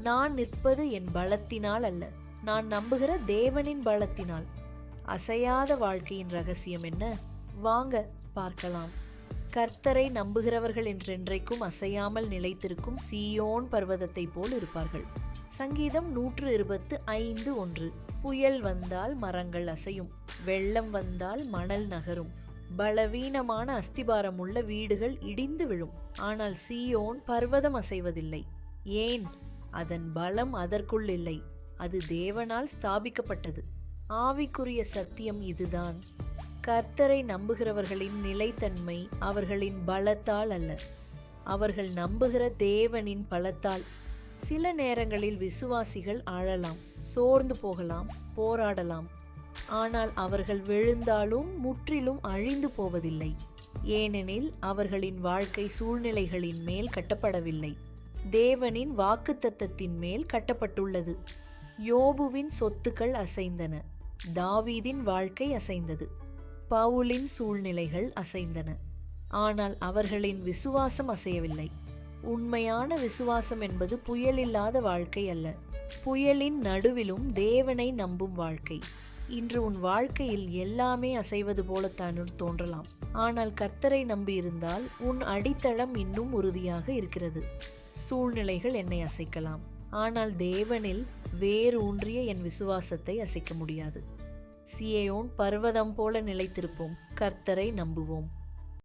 நான் நிற்பது என் பலத்தினால் அல்ல, நான் நம்புகிற தேவனின் பலத்தினால். அசையாத வாழ்க்கையின் ரகசியம் என்ன? வாங்க பார்க்கலாம். கர்த்தரை நம்புகிறவர்கள் என்றென்றைக்கும் அசையாமல் நிலைத்திருக்கும் சீயோன் பர்வதத்தை போல் இருப்பார்கள். சங்கீதம் 125:1. புயல் வந்தால் மரங்கள் அசையும், வெள்ளம் வந்தால் மணல் நகரும், பலவீனமான அஸ்திபாரம் உள்ள வீடுகள் இடிந்து விழும், ஆனால் சீயோன் பர்வதம் அசைவதில்லை. ஏன்? அதன் பலம் அதற்குள் இல்லை, அது தேவனால் ஸ்தாபிக்கப்பட்டது. ஆவிக்குரிய சத்தியம் இதுதான். கர்த்தரை நம்புகிறவர்களின் நிலைத்தன்மை அவர்களின் பலத்தால் அல்ல, அவர்கள் நம்புகிற தேவனின் பலத்தால். சில நேரங்களில் விசுவாசிகள் ஆழலாம், சோர்ந்து போகலாம், போராடலாம். ஆனால் அவர்கள் விழுந்தாலும் முற்றிலும் அழிந்து போவதில்லை. ஏனெனில் அவர்களின் வாழ்க்கை சூழ்நிலைகளின் மேல் கட்டப்படவில்லை, தேவனின் வாக்குத்தத்தத்தின் மேல் கட்டப்பட்டுள்ளது. யோபுவின் சொத்துக்கள் அசைந்தன, தாவீதின் வாழ்க்கை அசைந்தது, பவுலின் சூழ்நிலைகள் அசைந்தன. ஆனால் அவர்களின் விசுவாசம் அசையவில்லை. உண்மையான விசுவாசம் என்பது புயலில்லாத வாழ்க்கை அல்ல, புயலின் நடுவிலும் தேவனை நம்பும் வாழ்க்கை. இன்று உன் வாழ்க்கையில் எல்லாமே அசைவது போலத்தான் தோன்றலாம். ஆனால் கர்த்தரை நம்பியிருந்தால் உன் அடித்தளம் இன்னும் உறுதியாக இருக்கிறது. சூழ்நிலைகள் என்னை அசைக்கலாம், ஆனால் தேவனில் வேறு ஊன்றிய என் விசுவாசத்தை அசைக்க முடியாது. சீயோன் பர்வதம் போல நிலைத்திருப்போம், கர்த்தரை நம்புவோம்.